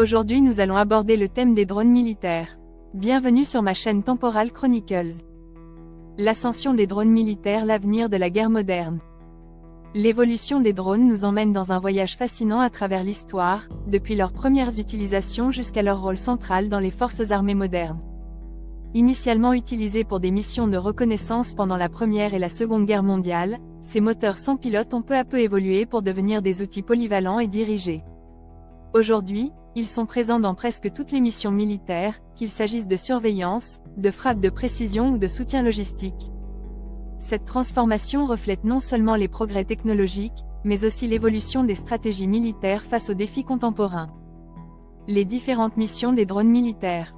Aujourd'hui nous allons aborder le thème des drones militaires. Bienvenue sur ma chaîne Temporal Chronicles. L'ascension des drones militaires, l'avenir de la guerre moderne. L'évolution des drones nous emmène dans un voyage fascinant à travers l'histoire, depuis leurs premières utilisations jusqu'à leur rôle central dans les forces armées modernes. Initialement utilisés pour des missions de reconnaissance pendant la Première et la Seconde Guerre mondiale, ces moteurs sans pilote ont peu à peu évolué pour devenir des outils polyvalents et dirigés. Aujourd'hui, ils sont présents dans presque toutes les missions militaires, qu'il s'agisse de surveillance, de frappe de précision ou de soutien logistique. Cette transformation reflète non seulement les progrès technologiques, mais aussi l'évolution des stratégies militaires face aux défis contemporains. Les différentes missions des drones militaires.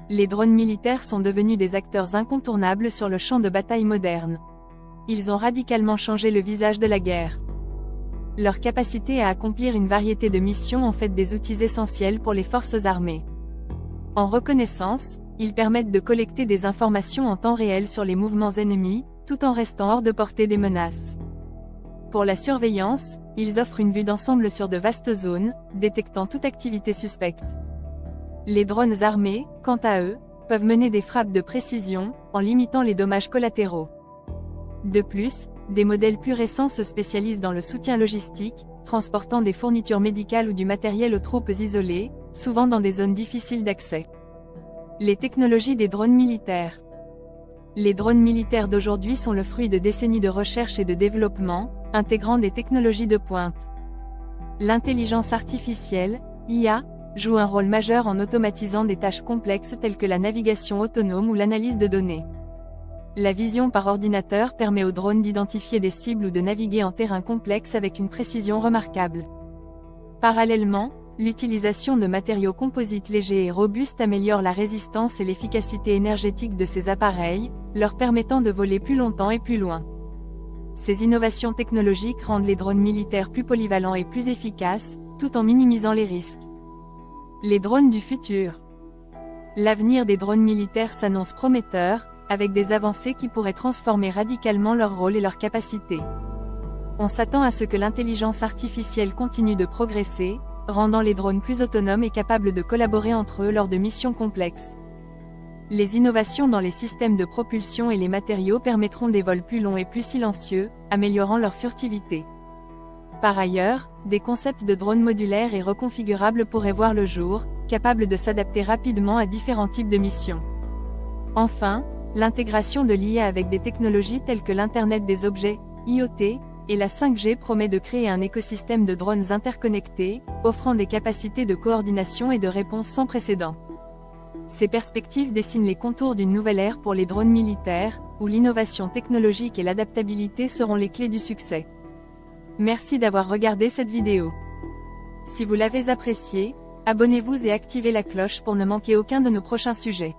Les drones militaires sont devenus des acteurs incontournables sur le champ de bataille moderne. Ils ont radicalement changé le visage de la guerre. Leur capacité à accomplir une variété de missions en fait des outils essentiels pour les forces armées. En reconnaissance, ils permettent de collecter des informations en temps réel sur les mouvements ennemis, tout en restant hors de portée des menaces. Pour la surveillance, ils offrent une vue d'ensemble sur de vastes zones, détectant toute activité suspecte. Les drones armés, quant à eux, peuvent mener des frappes de précision, en limitant les dommages collatéraux. De plus, des modèles plus récents se spécialisent dans le soutien logistique, transportant des fournitures médicales ou du matériel aux troupes isolées, souvent dans des zones difficiles d'accès. Les technologies des drones militaires. Les drones militaires d'aujourd'hui sont le fruit de décennies de recherche et de développement, intégrant des technologies de pointe. L'intelligence artificielle, IA, joue un rôle majeur en automatisant des tâches complexes telles que la navigation autonome ou l'analyse de données. La vision par ordinateur permet aux drones d'identifier des cibles ou de naviguer en terrain complexe avec une précision remarquable. Parallèlement, l'utilisation de matériaux composites légers et robustes améliore la résistance et l'efficacité énergétique de ces appareils, leur permettant de voler plus longtemps et plus loin. Ces innovations technologiques rendent les drones militaires plus polyvalents et plus efficaces, tout en minimisant les risques. Les drones du futur. L'avenir des drones militaires s'annonce prometteur, avec des avancées qui pourraient transformer radicalement leur rôle et leurs capacités. On s'attend à ce que l'intelligence artificielle continue de progresser, rendant les drones plus autonomes et capables de collaborer entre eux lors de missions complexes. Les innovations dans les systèmes de propulsion et les matériaux permettront des vols plus longs et plus silencieux, améliorant leur furtivité. Par ailleurs, des concepts de drones modulaires et reconfigurables pourraient voir le jour, capables de s'adapter rapidement à différents types de missions. Enfin, l'intégration de l'IA avec des technologies telles que l'Internet des objets, IoT, et la 5G promet de créer un écosystème de drones interconnectés, offrant des capacités de coordination et de réponse sans précédent. Ces perspectives dessinent les contours d'une nouvelle ère pour les drones militaires, où l'innovation technologique et l'adaptabilité seront les clés du succès. Merci d'avoir regardé cette vidéo. Si vous l'avez appréciée, abonnez-vous et activez la cloche pour ne manquer aucun de nos prochains sujets.